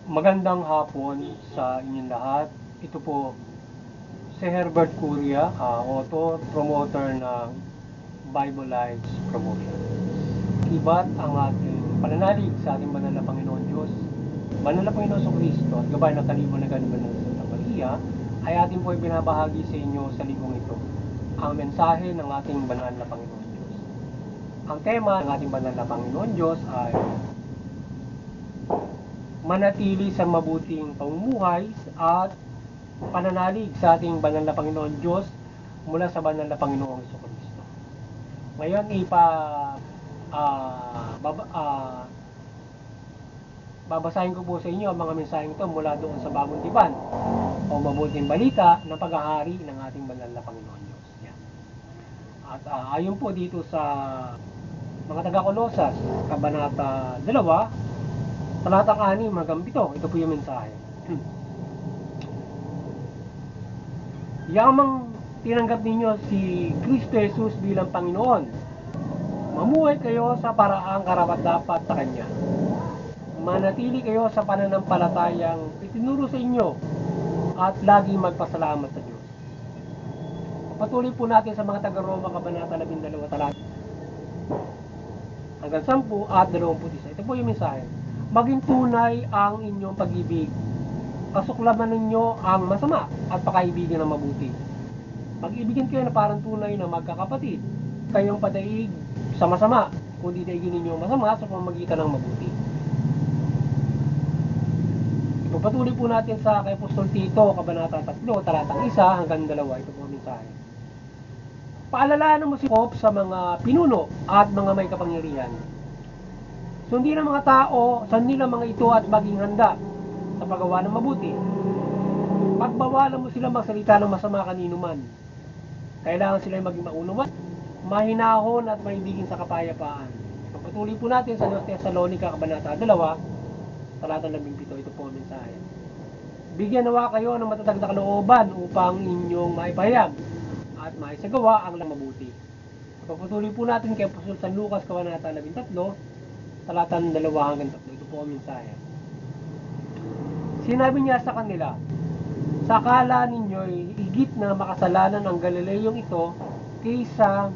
Magandang hapon sa inyong lahat. Ito po si Herbert Curia, author, promoter ng Bible Lives Promotion. Iba't ang ating pananalig sa ating banal na Panginoon Diyos, banal na Panginoon Kristo at gabay ng kalibon na ganuban ng Santa Maria ay ating po ibinabahagi sa inyo sa linggong ito. Ang mensahe ng ating banal na Panginoon Diyos. Ang tema ng ating banal na Panginoon Diyos ay manatili sa mabuting pamumuhay at pananalig sa ating banal na Panginoon Diyos mula sa banal na Panginoong Kristo. Ngayon babasahin ko po sa inyo ang mga mensaheng ito mula doon sa Bagong Tipan o mabuting balita ng paghahari ng ating banal na Panginoon Diyos. Yan. At ayon po dito sa mga taga-Kolosas, Kabanata 2, Talatang 6 hanggang 7, ito po yung mensahe. Yamang tinanggap ninyo si Kristo Jesus bilang Panginoon, mamuhay kayo sa paraang karapat-dapat sa Kanya. Manatili kayo sa pananampalatayang itinuro sa inyo at lagi magpasalamat sa Diyos. Patuloy po natin sa mga taga-Roma, Kabanata 12, Talatang hanggang 10 at 21. Ito po yung mensahe. Maging tunay ang inyong pag-ibig. Kasuklaman ninyo ang masama at pakaibigan ng mabuti. Mag-ibigan kayo na parang tunay na magkakapatid. Kayong padaig sa masama, kundi daigin ninyo ang masama sa pamamagitan ng mabuti. Ipagpatuloy po natin sa kay Apostol Tito, Kabanata 3, Talatang 1 hanggang 2. Ito po ang mensahe. Paalalaan mo si Pope sa mga pinuno at mga may kapangyarihan. Sundin ang mga tao sa nila mga ito at maging handa sa paggawa ng mabuti. Pagbawalan mo sila magsalita ng masama kanino man. Kailangan sila maging maunawain, mahinahon at maibigin sa kapayapaan. Pagpatuloy po natin sa 2 Thessalonica, Kabanata 2, Talatang 17. Ito po ang mensahe. Bigyan nawa kayo ng matatag na kalooban upang inyong maipahayag at maisagawa ang mabuti. Pagpatuloy po natin kay Apostol San Lucas, Kabanata 13, Talatang 2 hanggang 3. Ito po ang mensahe. Sinabi niya sa kanila, sa akala ninyo'y higit na makasalanan ang Galileyong ito kaysa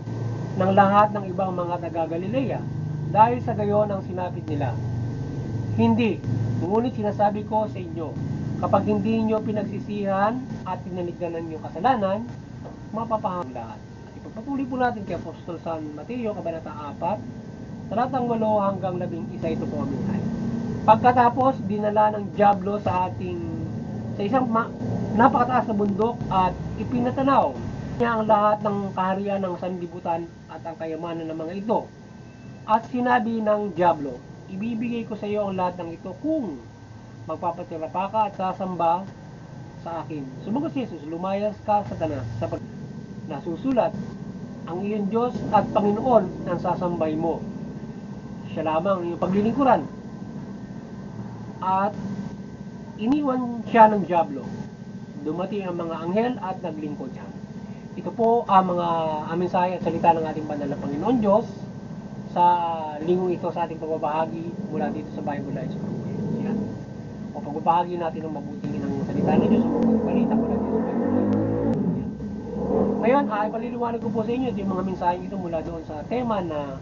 ng lahat ng ibang mga taga-Galilea, dahil sa gayon ang sinapit nila. Hindi, ngunit sinasabi ko sa inyo, kapag hindi nyo pinagsisihan at pinanigdanan yung kasalanan, mapapahang lahat. At ipagpatuloy po natin kay Apostol San Mateo, Kabanata 4, Talatang 8 hanggang 11. Ito po ang mensahe. Pagkatapos, dinala ng dyablo sa isang napakataas na bundok at ipinatanaw niya ang lahat ng kaharian ng sanlibutan at ang kayamanan ng mga ito. At sinabi ng dyablo, ibibigay ko sa iyo ang lahat ng ito kung magpapatira pa ka at sasamba sa akin. Sumagot si Jesus, lumayas ka, Satanas, sapagkat nasusulat, ang iyong Diyos at Panginoon ang sasambay mo. Siya lamang yung paglilingkuran. At iniwan siya ng dyablo. Dumating ang mga anghel at naglingkod siya. Ito po ang mensahe at salita ng ating banal na Panginoon Diyos sa linggong ito sa ating pagbabahagi mula dito sa Bible Lives Promotion. Yan. O pagbabahagi natin ng mabuting ng salita ng Diyos o mabuting balita mula dito sa Bible Lives Promotion. Ngayon, paliliwanag ko po sa inyo yung mga mensaheng ito mula doon sa tema na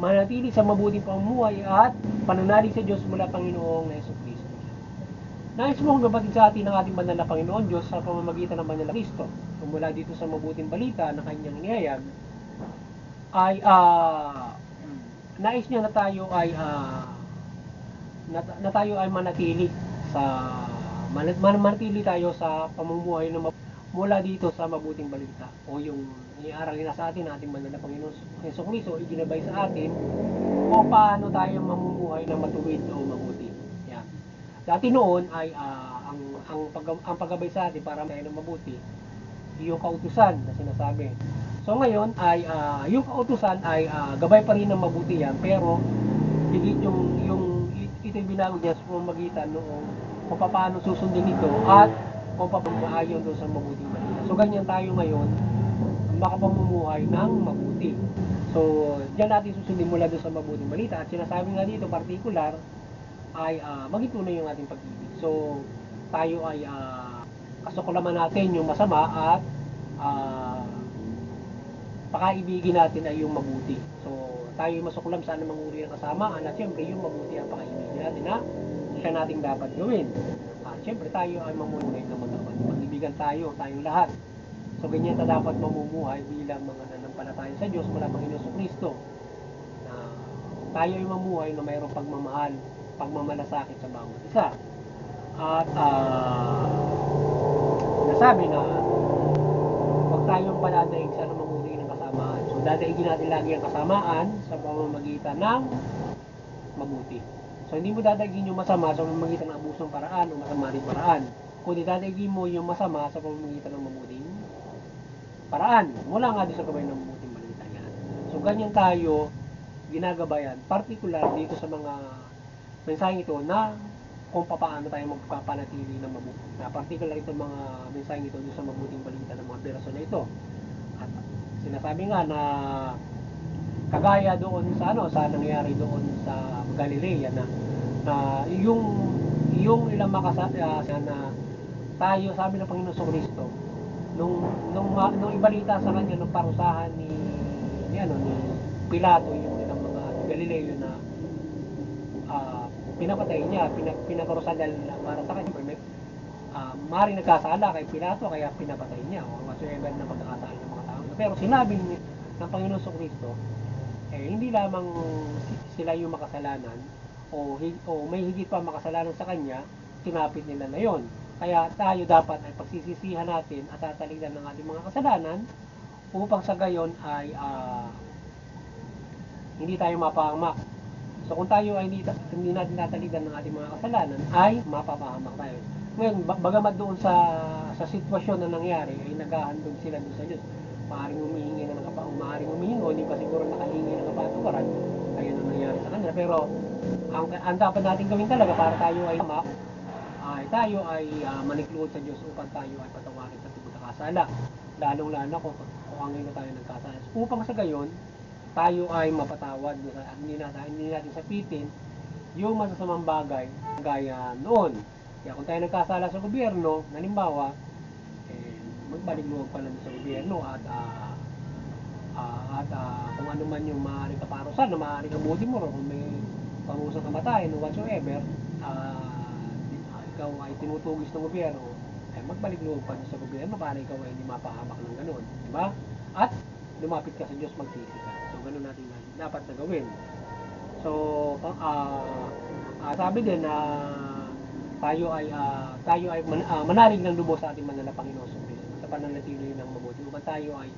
manatili sa mabuting pamumuhay at pananalig sa Diyos mula Panginoong Jesucristo. Nais mong gabatid sa atin ang ating banal na Panginoon Diyos sa pamamagitan ng banal na Kristo. Mula dito sa mabuting balita na kanyang inihayag ay nais niya na tayo ay manatili tayo sa pamumuhay ng mula dito sa mabuting balita o yung iaralin na sa atin ng ating banal na Panginoon Jesucristo, iginabay sa atin o paano tayo mamumuhay na matuwid o mabuti. Yan. Dati noon ay ang paggabay sa atin para tayo ng mabuti, yung kautusan na sinasabi. So ngayon ay yung kautusan ay gabay pa rin ng mabuti yan, pero higit yung ito'y binago niya sa pamamagitan noong kung paano susundin ito at kung paano maayon doon sa mabuting balita. So ganyan tayo ngayon makapamumuhay ng mabuti. So, diyan natin susundin mula doon sa mabuting balita. At sinasabi nga dito, particular, ay maging tunay yung ating pag-ibig. So, tayo ay kasuklaman natin yung masama at pakaibigin natin ay yung mabuti. So, tayo ay masuklam sa anumang uri ng kasamaan at syempre yung mabuti ang pakaibigin natin na siya nating dapat gawin. Syempre tayo ay mamunay na mag-ibigan tayo, tayong lahat. So ganyan na dapat mamumuhay bilang mga nanampalataya sa Diyos mula Panginoon Kristo. Tayo ay mamuhay na mayroong pagmamahal, pagmamalasakit sa bawat isa. At nasabi na huwag tayong padadaig sa anumang uri ng kasamaan. So dadaigin natin lagi ang kasamaan sa pamamagitan ng mabuti. So hindi mo dadaigin yung masama sa pamamagitan ng abusong paraan o masama rin paraan. Kundi dadaigin mo yung masama sa pamamagitan ng mabuting paraan. Wala nga din sa gabay ng mabuting balita yan. So ganyan tayo ginagabayan, particular dito sa mga mensaheng ito na kung paano tayo magpapanatili ng mabuti. Na particular ito mga mensaheng ito dito sa mabuting balita ng mga person na ito. At sinasabi nga na kagaya doon sa sa nangyari doon sa Galilea na yung ilang na tayo, sabi ng Panginoon sa Kristo, nung ibalita sa kanya nung parusahan ni Pilato yung ilang mga Galileo na pinapatay niya, pinaparusahan dahil para sa kanya maaaring nagkasala kay Pilato kaya pinapatay niya o whatsoever na pagkakasala ng mga tao. Pero sinabi ng Panginoon sa Kristo, hindi lamang sila yung makasalanan o may higit pa makasalanan sa kanya, sinapit nila na yon. Kaya tayo dapat ay pagsisisihan natin at tatalidan ng ating mga kasalanan upang sa gayon ay hindi tayo mapahamak. So kung tayo ay hindi natin tatalidan ng ating mga kasalanan ay mapapahamak tayo. Ngayon, bagamat doon sa sitwasyon na nangyari ay naghahandog sila doon sa Diyos. Maaaring humihingi na maaaring humihingi o hindi pa siguro nakahingi ng kapatuwaran. Kaya na nangyari sa kanila. Pero ang dapat natin gawin talaga para tayo ay hamak tayo ay manikluod sa Diyos upang tayo ay patawarin sa tibok na kasala. Lalong-lalo kung hanggang na tayo nagkasala. Upang sa gayon, tayo ay mapatawad at hindi natin sapitin yung masasamang bagay gaya noon. Kaya kung tayo nagkasala sa gobyerno, halimbawa, magbalik loob pa lang sa gobyerno at kung ano man yung maaaring kaparusan na maaaring abutin mo kung may parusang kamatayan o whatsoever, ikaw ay tinutugis ng gobyerno, ay magbalik loob pa sa gobyerno para ikaw ay hindi mapahamak ng gano'n, di ba? At lumapit ka sa Diyos, magsisi ka. So gano'n natin dapat na gawin. So sabi din na tayo ay manalig ng lubos sa ating manala Panginoon sa pananatili ng mabuti upang tayo ay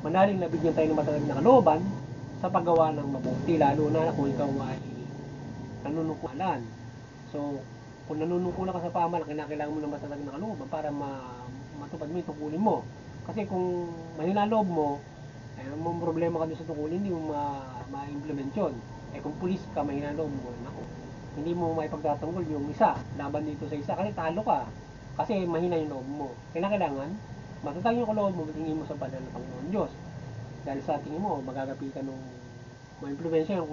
manalig na bigyan tayo ng matatag na kalooban sa paggawa ng mabuti, lalo na kung ikaw ay nanunungkulan. So kung nanunungkulan ka sa pamahalaan, kinakailangan mo ng matatag na kalooban para matupad mo yung tungkulin mo. Kasi kung mahina loob mo, may problema ka doon sa tungkulin, hindi mo ma-implement yun. Kung pulis ka, mahina loob mo, hindi mo maipagtatanggol yung isa, laban dito sa isa, kasi talo ka. Kasi mahina yung loob mo. Kailangan, matatag yung kaloob mo, tingin mo sa banal na Panginoon Diyos. Dahil sa tingin mo, magagapitan ng ma-impluensya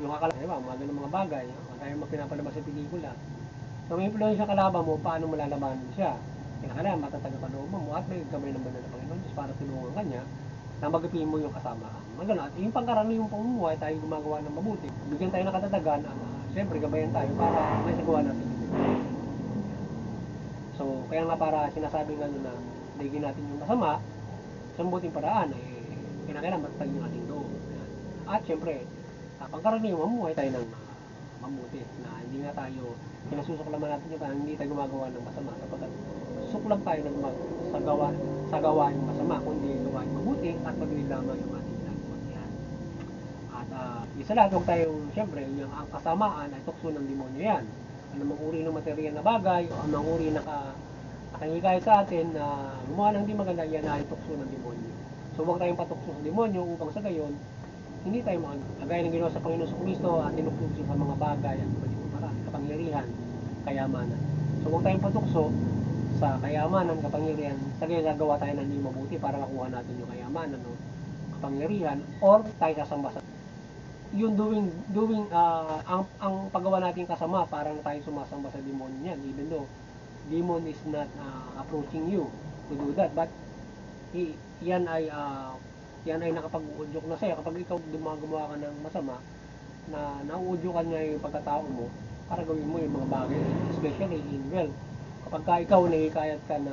yung akala, diba, mga ganun mga bagay, kung tayo magpinapalabas sa pelikula. So, may influensya kalaban mo, paano mo lalabanan siya? Kailangan matatag ang kalooban mo at may gamay ng banal na Panginoon Diyos para tulungan kanya na magapin mo yung kasamaan. Magano, at yung pangkaraniwang pamumuhay, tayo gumagawa ng mabuti. Bigyan tayo ng katatagan, siyempre gabayan tayo para may nagawa natin. So, kaya nga para sinasabi nga na digin natin yung masama, sa mabuting paraan, kinakailangan matatag yung ating loob. At siyempre, pangkaraniwang mamuhay tayo ng mabuti na hindi nga tayo kinasusuklaman natin yung hindi tayo gumagawa ng masama kapag suklam tayo ng sa gawain masama kundi gawain mabuti at magawin lamang yung ating ginagawa yan. At isa lahat huwag tayong siyempre yung ang kasamaan ay tukso ng demonyo yan. Anumang uri ng material na bagay o anumang uri na nakahigay sa atin na gumawa ng di maganda yan ay tukso ng demonyo. So huwag tayong patukso sa demonyo upang sa gayon hindi tayo makagaya ng ginawa sa Panginoon sa Kristo at tinutugso sa mga bagay at iba't ibang paraan, kapangyarihan, kayamanan. So huwag tayong patukso sa kayamanan, kapangyarihan, sa gayon gagawa tayo ng hindi mabuti para makuha natin yung kayamanan o kapangyarihan, or tayo sasamba sa yung ang paggawa natin kasama, parang tayo sumasamba sa demon yan, even though demon is not approaching you to do that, but yan ay nakapag-uudyok na sa'yo kapag ikaw gumagawa ka ng masama, na nauudyokan niya yung pagkatao mo para gawin mo yung mga bagay, especially in wealth. Kapag ka ikaw nahihikayat ka na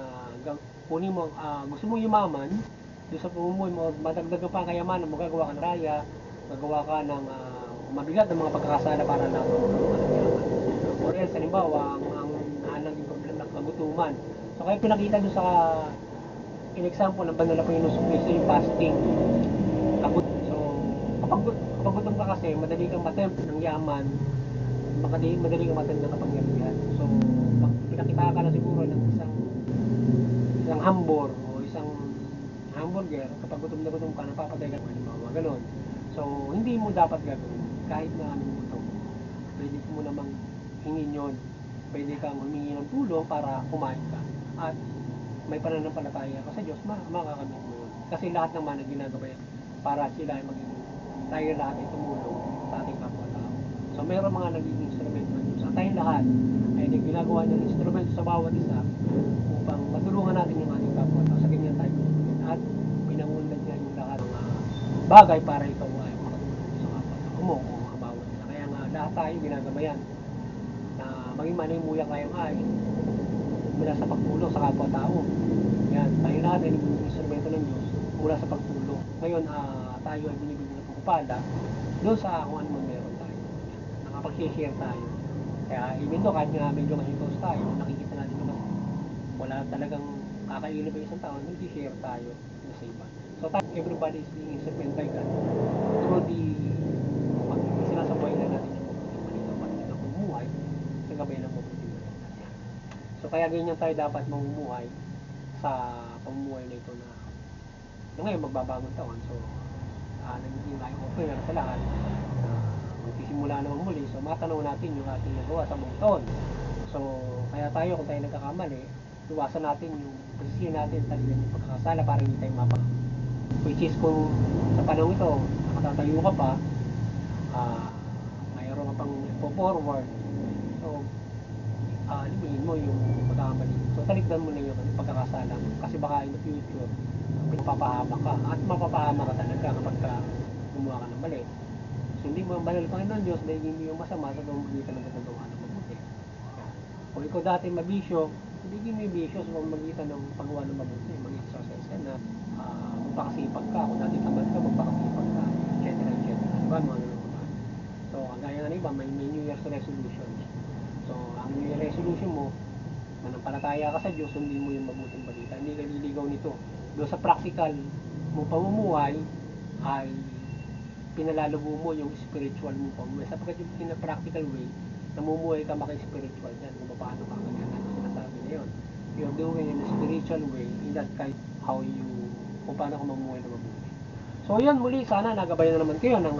kunin mo, gusto mo yumaman doon sa pamumuhay mo, madagdagan pa ang kayamanan mo, gagawa ka ng raya, gagawa ka ng mabigat ng mga pagkakasala para lang or else, halimbawa, ang naging problema ng kagutuman. So kaya pinakita doon sa in example ng banal na Panginoon sa Kristo yung fasting. So kapag gutom ka kasi, madali kang matempt ng yaman, madali kang matempt ng kapangyarihan. So pag pinakita ka na siguro ng isang hambor o isang hamburger, kapag gutom na gutom ka, napapatay ka, halimbawa, gano'n. So hindi mo dapat gagawin kahit na anong gutom. Pwede mo namang hingin yun, pwede kang humingi ng tulong para kumain ka, at may pananampalataya ka sa Diyos, makakamit mo yun. Kasi lahat naman ang ginagawa yan para sila ay maging, tayo lahat ay tumulong sa ating kapwa-tao. So mayroon mga naging instrumento ng Diyos, at tayong lahat ay ginagawa ng instrumento sa bawat isa upang matulungan natin yung ating kapwa-tao. Sa ganyan tayo at pinangunlad niya yung lahat ng bagay para ikaw ay makatulong sa kapwa-tao mo o ang bawat isa. Kaya nga lahat tayo ginagawa yan na maging manimuyang kayong ay mula sa pagtulong sa kapwa-tao. Yan, tayo lahat ay naging instrumento ng Diyos mula sa pagtulong. Ngayon, tayo ay binibigyan ng pagpapala doon sa kung ano man meron tayo. Nakapag-share tayo. Kaya even though kahit nga medyo mahigos tayo, nakikita natin naman wala talagang kakainin pa isang tao, nag-share tayo sa iba. So everybody is being instrumented by God through the pag sinasabuhay na natin yung mabuting balita, pati na bumuhay sa gabay ng mabuting balita. So kaya ganyan tayo dapat mamumuhay sa pamumuhay na ito na ngayon magbabagong taon. So nagiging eye-opener sa lahat na magsisimula naman muli. So matanaw natin yung ating nagawa sa buong taon. So kaya tayo, kung tayo nagkakamali, iwasan natin yung posisyon natin sa yung pagkakasala para hindi tayo mapa. Which is kung sa panahon ito nakatatayo ka pa, mayroon ka pang forward, so limuhin mo yung pagkakamali. So talikdan mo na yung pagkakasala mo, kasi baka in the future mapapahama ka, at mapapahama ka talaga kapag gumawa ka ng mali. So hindi mo ang banal Panginoon Diyos, dahil mo yung masama sa pamamagitan ng ginagawa ng mabuti. Kung ikaw dati mabisyo, hindi mo yung bisyo sa pamamagitan ng paggawa ng mabuti, mag-exercise ka na, magpakasipag ka, kung dati tamad ka, magpakasipag ka, etc. etc. Diba, mga ganun. So gaya nga iba, may New Year's resolution. So ang New Year's resolution mo, manampalataya ka sa Diyos, sundin mo yung mabuting balita, hindi ka liligaw nito. Doon sa practical mo pamumuhay ay pinalalubo mo yung spiritual mo pamumuhay, sapagkat yung in a practical way namumuhay ka maka-spiritual yan, kung paano ka kanya sinasabi na yun, you're doing in a spiritual way in that kind how you, kung paano ka mamuhay na mabuti. So yan, muli sana nagabayan na naman kayo ng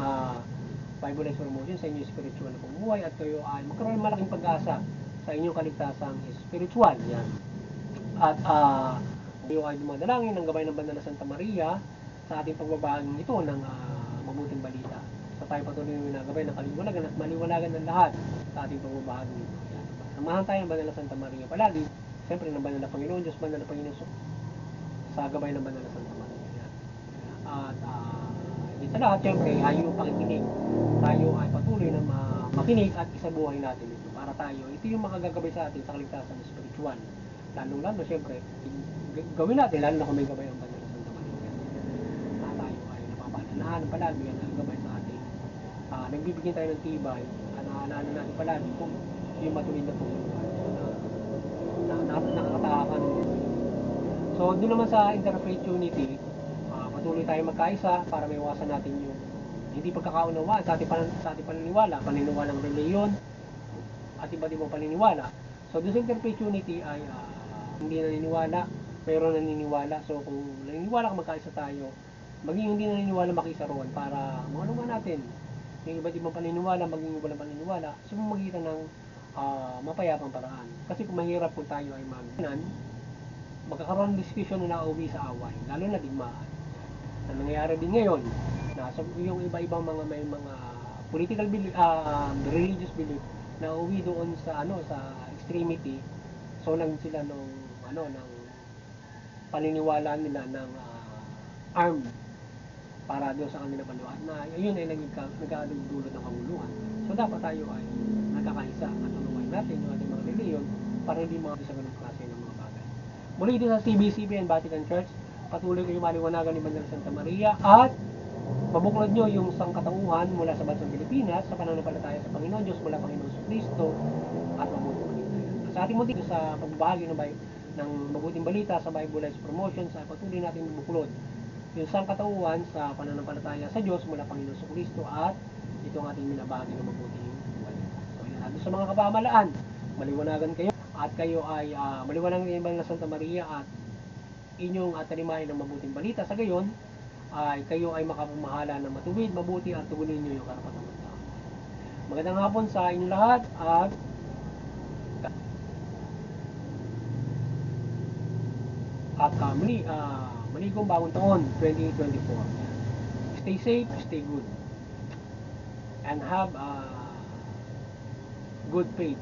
Bible Life Promotion sa inyong spiritual na pamumuhay, at kayo ay magkaroon ng malaking pag-asa sa inyong kaligtasang spiritual yan. At kayo ay dumadalangin ng gabay ng Banal na Santa Maria sa ating pagbabahaging ito ng mabuting balita. So tayo patuloy na gabay ng kaliwanagan at maliwanagan ng lahat sa ating pagbabahaging ito. Yan. Samahan tayo ng Banal na Santa Maria palagi. Siyempre ng Banal na Panginoon Diyos, Banal na Panginoon sa gabay ng Banal na Santa Maria. Yan. At sa lahat, siyempre, ayaw yung pakikinig. Tayo ay patuloy na makinig at isabuhay natin ito para tayo. Ito yung makagagabay sa atin sa kaligtasan ng spiritual. Lalo, siyempre, gawin natin, lalo na kung may gabay ang Banal na Santa Maria. Tayo ay napapaalalahan palagi at gabay sa atin. Nagbibigyan tayo ng tibay at naalala natin palagi kung yung matuwid na pagbubuhay na nakakatakan. So, doon naman sa interfaith unity, patuloy tayo magkaisa para maiwasan natin yung hindi pagkakaunawaan sa ating paniniwalang reliyon at iba't ibang paniniwala. So, doon sa interfaith unity ay hindi naniniwala, mayroon naniniwala. So, kung naniniwala ka, magkaisa tayo. Maging hindi naniniwala, makisa roon para maunawaan natin yung iba't ibang paniniwala, maging walang paniniwala, sa pamamagitan ng mapayapang paraan. Kasi kung mahirap kung tayo ay magnan, magkakaroon ng diskusyon na nauwi sa away, lalo na digmaan. Na nangyayari din ngayon, na yung iba-ibang mga may mga political belief, religious belief na uwi doon sa sa extremity. So lang sila ng paniniwala nila ng armed para doon sa kanilang paliwanag na yun ay nagkadulot ng kaguluhan. So dapat tayo ay nagkakaisa at unawain natin yung ating mga reliyon para hindi mga sa ganung klase ng mga bagay. Muli dito sa CBCP and Vatican Church, patuloy kayo maliwanagan ni Banal Santa Maria at mabuklod nyo yung sangkatauhan mula sa bansang Pilipinas sa pananampalataya sa Panginoon Diyos mula Panginoon Kristo at mabuting balita. Sa ating muli sa pagbabahagi ng mabuting balita sa Bible Lives Promotion sa patuloy natin mabuklod yung sangkatauhan sa pananampalataya sa Diyos mula Panginoon Kristo at itong ating minabahagi ng mabuting balita. So yan, sa mga kapamalaan, maliwanagan kayo at kayo ay maliwanagan kayo ng Santa Maria at inyong talimahin ng mabuting balita. Sa gayon ay kayo ay makapamahala ng matuwid, mabuti at tugunin niyo yung karapatan ng tao. Magandang hapon sa inyo lahat at maligong bagong taon 2024. Stay safe, stay good, and have good faith.